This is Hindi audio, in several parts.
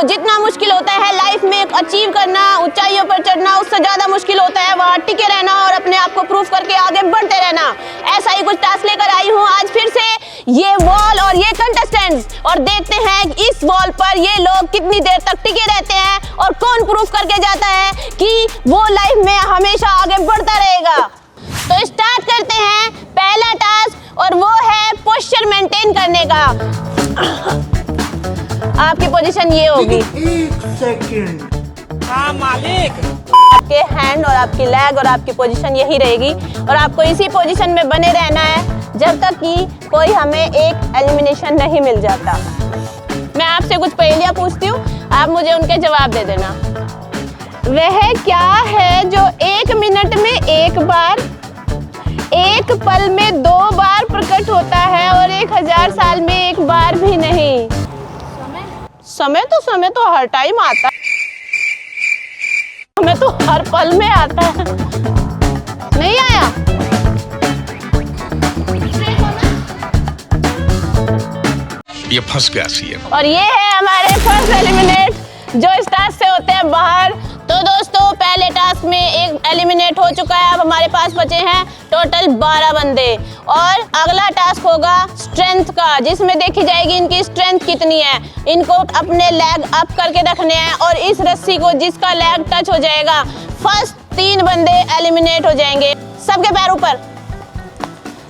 जितना मुश्किल होता है लाइफ में अचीव करना, ऊंचाइयों पर चढ़ना, उससे ज्यादा मुश्किल होता है वहाँ टिके रहना और अपने आप को प्रूफ करके आगे बढ़ते रहना। ऐसा ही कुछ टास्क लेकर आई हूँ आज फिर से, ये वॉल और ये कंटेस्टेंट्स, और देखते हैं इस वॉल पर ये लोग कितनी देर तक टिके रहते हैं और कौन प्रूफ करके जाता है कि वो लाइफ में हमेशा आगे बढ़ता रहेगा। तो स्टार्ट करते हैं पहला टास्क, और वो है पोस्चर मेंटेन करने का। आपकी पोजीशन ये होगी, एक सेकंड। हाँ मालिक। आपके हैंड और आपकी लेग और आपकी पोजीशन यही रहेगी, और आपको इसी पोजीशन में बने रहना है जब तक कि कोई हमें एक एलिमिनेशन नहीं मिल जाता। मैं आपसे कुछ पहेलियां पूछती हूँ, आप मुझे उनके जवाब दे देना। वह क्या है जो 1 मिनट में एक बार, 1 पल में 2 बार प्रकट होता है और 1000 साल में एक बार भी नहीं? समय तो हर टाइम आता है, समय तो हर पल में आता है। नहीं आया? ये फंस गया सी है। और ये है हमारे फर्स्ट एलिमिनेट जो इस टास्क से होते हैं बाहर। तो दोस्तों पहले टास्क में एक एलिमिनेट हो चुका है, अब हमारे पास बचे हैं टोटल 12 बंदे, और अगला टास्क होगा स्ट्रेंथ का, जिसमें देखी जाएगी इनकी स्ट्रेंथ कितनी है। इनको अपने लेग अप करके रखने हैं, और इस रस्सी को जिसका लेग टच हो जाएगा, फर्स्ट 3 बंदे एलिमिनेट हो जाएंगे। सबके पैर ऊपर,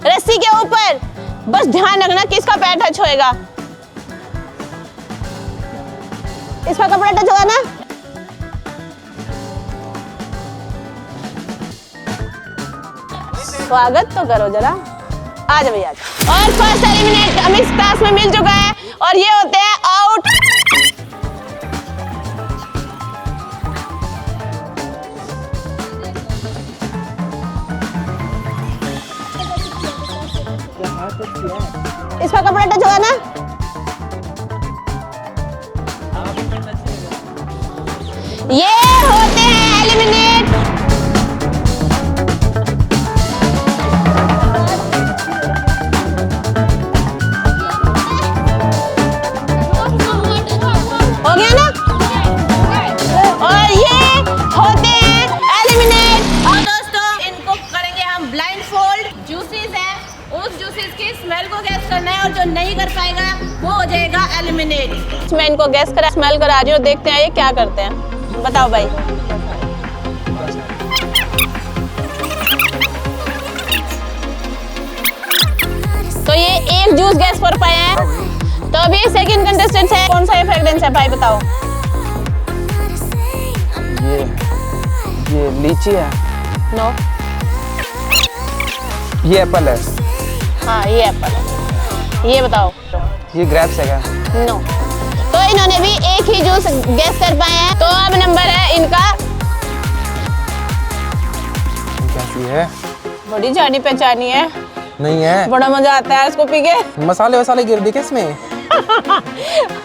रस्सी के ऊपर, बस ध्यान रखना किसका पैर टच होएगा। इसका कपड़ा टच होगा ना? स्वागत तो करो जरा, आ जाओ भैया। और फर्स्ट एलिमिनेट हम इस टास्क में मिल चुका है, और ये होते हैं आउट। इसका कपड़ा टच होगा ना? ये होते हैं एलिमिनेट। हो गया ना? और ये होते हैं एलिमिनेट। और दोस्तों इनको करेंगे हम ब्लाइंड फोल्ड। जूसेस है, उस जूसेस की स्मेल को गैस करना है, और जो नहीं कर पाएगा वो हो जाएगा एलिमिनेट। मैं इनको गैस करा स्मेल करा रही हूँ, देखते हैं ये क्या करते हैं। बताओ भाई। तो ये एक जूस गैस कर पाए हैं, तो अभी सेकंड कंटेस्टेंट है, कौन सा ये फ्रेग्रेंस है भाई बताओ। ये लीची है। नो। ये एप्पल है। हाँ ये एप्पल है। ये बताओ। ये ग्रेप्स है क्या? नो। तो इन्होंने भी एक ही जूस गैस कर पाए हैं, तो अब नंबर है इनका। कैसी है? बड़ी जानी पहचानी है। नहीं है। बड़ा मजा आता है इसको पी के। मसाले वसाले गिर दिखे इसमें।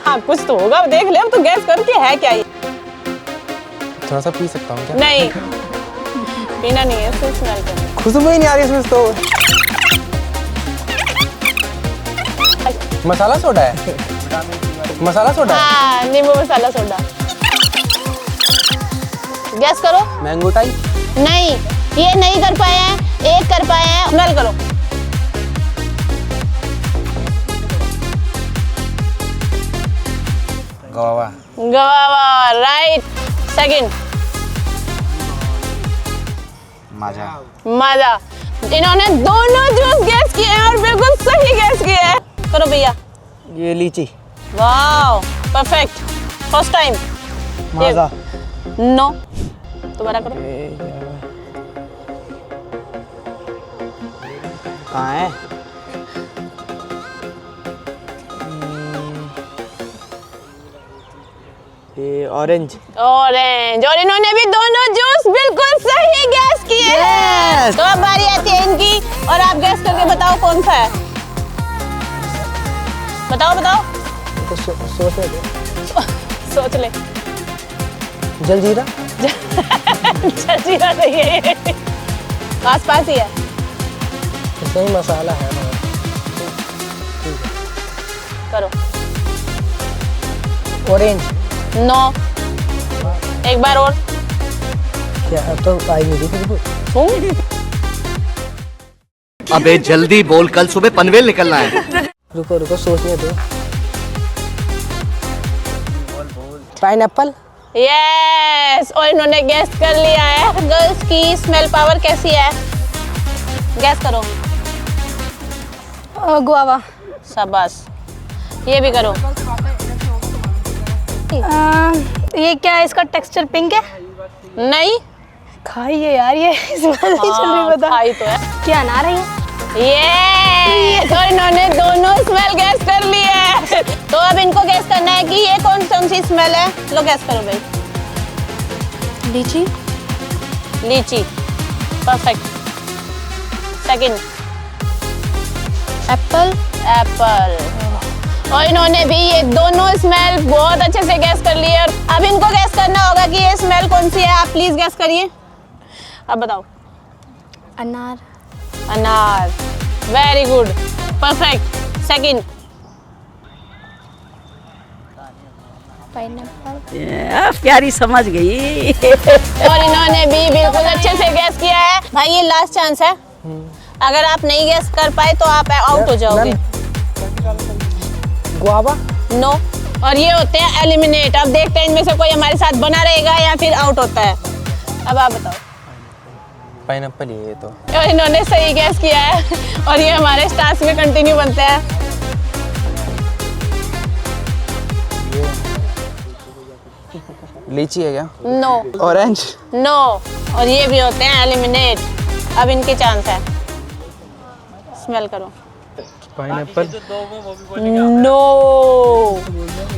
हाँ कुछ तो होगा, देख ले अब तो गैस कर के है क्या ये। थोड़ा सा पी सकता हूँ क्या? नहीं पीना नहीं है, सिर्फ स्मेल करना। खुशबू ही नहीं आ रही इसमें तो। मसाला सोडा है। मसाला सोडा। हाँ नींबू मसाला सोडा। गैस करो। Mango tie. नहीं ये नहीं कर पाए हैं, एक कर पाए हैं। स्मेल करो। गवावा। गवावा राइट। सेकंड माजा। मजा। इन्होंने दोनों जूस गैस किए हैं और बिल्कुल सही गैस किए हैं। करो भैया। ये लीची। Wow perfect, first time. माजा। नो दोबारा करो। कहाँ है? ये ऑरेंज। ऑरेंज। और इन्होंने भी दोनों जूस बिल्कुल सही गैस किए हैं। तो अब बारी आती है इनकी, और आप गैस करके बताओ कौन सा है। बताओ बताओ। तो सोच ले। जलजीरा। जलजीरा नहीं है, पास पास ही है। सही मसाला है। करो। ऑरेंज। नो। एक बार और। क्या तो आई नहीं थी अबे जल्दी बोल, कल सुबह पनवेल निकलना है। रुको रुको सोचने दो। पाइनएप्पल। यस, और इन्होंने गैस कर लिया है। गर्ल्स की स्मेल पावर कैसी है? गैस करो। गुआवा। शाबाश। ये भी करो। ये क्या है, इसका टेक्सचर पिंक है? नहीं। खाइए यार, ये स्मेल नहीं चल रही, बता। खाई तो है। क्या अनार है ये? ये तो इन्होंने दोनों स्मेल गैस कर ली है। तो अब इनको गैस करना है कि ये कौन सी स्मेल है। लो गैस करो भाई। लीची। लीची। परफेक्ट। सेकंड। एप्पल। एप्पल। और इन्होंने भी ये दोनों स्मेल बहुत अच्छे से गैस कर लिए। और अब इनको गैस करना होगा कि ये स्मेल कौन सी है। आप प्लीज गैस करिए। अब बताओ। अनार। अनार। Very good. Perfect. Second. Pineapple. प्यारी समझ गई। और इन्होंने भी बिल्कुल अच्छे से गैस किया है। भाई ये लास्ट चांस है। अगर आप नहीं गैस कर पाए तो आप आउट हो जाओगे। गुआवा। नो। और ये होते हैं एलिमिनेट। अब देखते हैं इनमें से कोई हमारे साथ बना रहेगा या फिर आउट होता है। अब आप बताओ। पाइनएप्पल ये तो। और इन्होंने सही गैस किया है और ये हमारे स्टार्स में कंटिन्यू बनते हैं। लीची है क्या? नो। ऑरेंज। नो। और ये भी होते हैं एलिमिनेट। अब इनके चांस है। स्मेल करो। पाइनएप्पल। नो।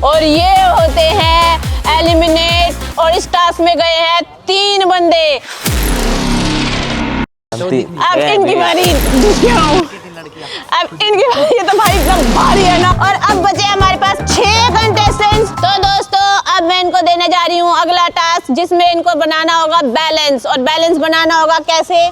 और ये होते हैं एलिमिनेट। और स्टार्स में गए हैं 3 बंदे। अब इनकी बारी। अब इनकी बारी। ये तो भाई एकदम भारी है ना। और अब बचे हमारे पास 6 कंटेस्टेंट्स। तो दोस्तों अब मैं इनको देने जा रही हूँ अगला टास्क, जिसमें इनको बनाना होगा बैलेंस। और बैलेंस बनाना होगा कैसे?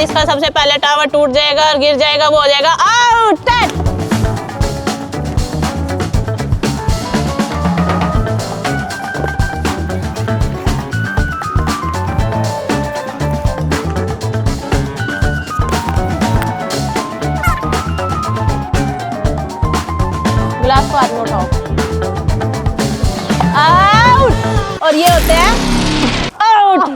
जिसका सबसे पहले टावर टूट जाएगा और गिर जाएगा वो हो जाएगा आउट। ग्लास को हाथ में उठाओ। आउट। और ये होते हैं आउट।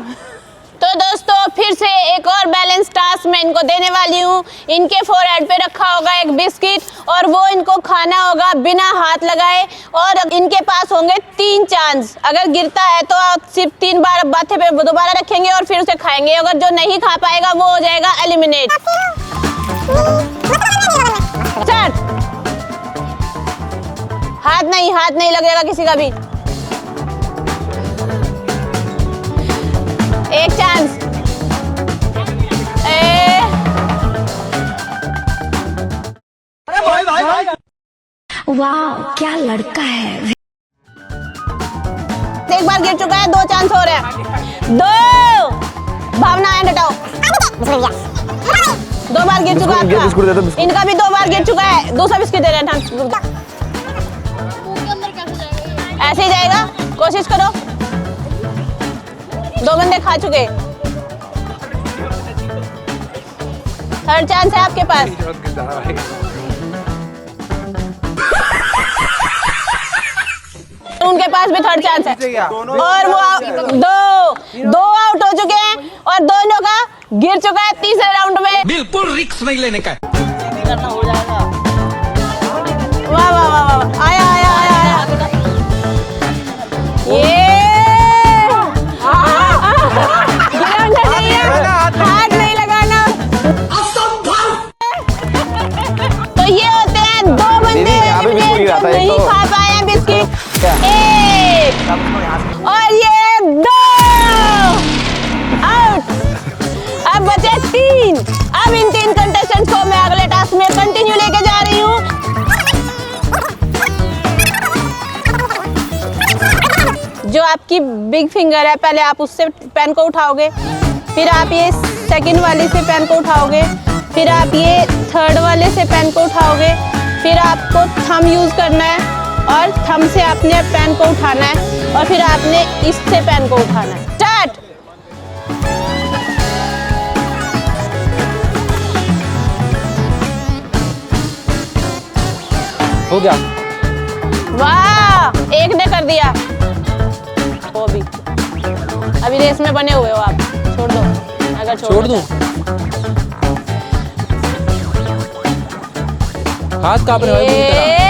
तो दोस्तों फिर से एक और बैलेंस टास्क मैं इनको देने वाली हूँ। इनके फोरहेड पे रखा होगा एक बिस्किट और वो इनको खाना होगा बिना हाथ लगाए। और इनके पास होंगे 3 चांस। अगर गिरता है तो आप सिर्फ 3 बार माथे पे दोबारा रखेंगे और फिर उसे खाएंगे। अगर जो नहीं खा पाएगा वो हो जाएगा एलिमिनेट। हाथ नहीं लगेगा किसी का भी। एक चांस। वाह क्या लड़का है। एक बार गिर चुका है, 2 चांस हो रहे हैं। 2। भावना हैंड हटाओ। 2 बार गिर चुका है आपका। इनका भी 2 बार गिर चुका है। दूसरा बिस्किट दे रहे हैं। ऐसे ही जाएगा। कोशिश करो। 2 बंदे खा चुके। 3rd चांस है आपके पास। उनके पास भी 3rd चांस है। और वो 2 आउट हो चुके हैं और दोनों का गिर चुका है 3रे राउंड में। बिल्कुल रिस्क नहीं लेने का। वाह वाह वाह वाह। आया आया आया आया। ये गिराना चाहिए, हाथ नहीं लगाना। तो ये होते हैं 2 बंदे जो नहीं खा पाए बिस्किट। 1 और ये 2 आउट। अब बचे 3। अब इन 3 कंटेस्टेंट्स को मैं अगले टास्क में कंटिन्यू लेके जा रही हूँ। जो आपकी बिग फिंगर है, पहले आप उससे पेन को उठाओगे, फिर आप ये सेकंड वाली से पेन को उठाओगे, फिर आप ये थर्ड वाले से पेन को उठाओगे, फिर आपको थंब यूज करना है और थंब से आपने पेन को उठाना है और फिर आपने इससे पेन को उठाना है। स्टार्ट। हो गया। वाह, एक ने कर दिया। वो भी अभी रेस में बने हुए हो आप, छोड़ दो अगर छोड़ दूं? हाथ कांप रहे हैं।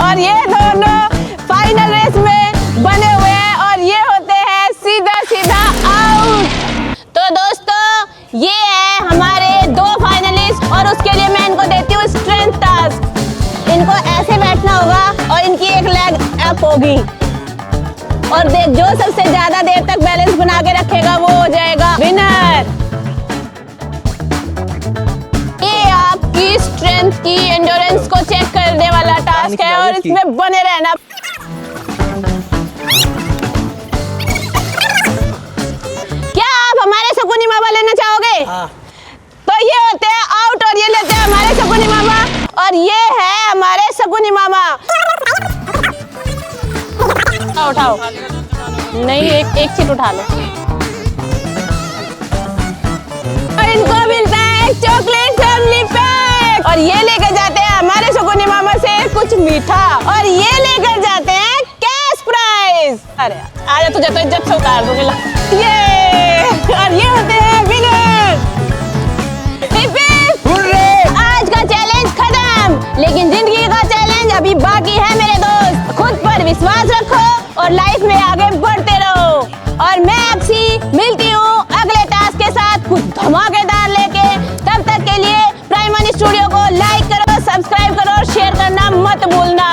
और ये दोनों फाइनल रेस में बने हुए हैं और ये होते हैं सीधा सीधा आउट। तो दोस्तों ये है हमारे 2 फाइनलिस्ट और उसके लिए मैं इनको देती हूँ स्ट्रेंथ टास्क। इनको ऐसे बैठना होगा और इनकी एक लेग अप होगी और जो सबसे ज्यादा देर तक बैलेंस बना के रखेगा वो हो जाएगा विनर। ये आपकी स्ट्रेंथ की एंड्योरेंस को चेक करने वाला टास्क है और इसमें बने रहना। क्या आप हमारे शकुनी मामा लेना चाहोगे? तो ये होते हैं आउट और ये लेते हैं हमारे शकुनी मामा और ये है हमारे शकुनी मामा। उठाओ, नहीं एक सीट उठा लो। और इनको मिलता है चॉकलेट फैमिली पैक और ये लेकर जाते हैं हमारे शकुनी मामा से कुछ मीठा और ये लेकर जाते हैं कैश प्राइज। अरे आजा, तुझे तो इज्जत से उतार दूंगी। ये और ये होते हैं विनर। आज का चैलेंज खत्म, लेकिन जिंदगी का चैलेंज अभी बाकी है मेरे दोस्त। खुद पर विश्वास रखो और लाइफ में आगे बढ़ते रहो और मैं अक्षी मिलती हूँ अगले टास्क के साथ कुछ धमाकेदार लेके। तब तक के लिए प्राइम वन स्टूडियो को लाइक करो, सब्सक्राइब करो और शेयर करना मत भूलना।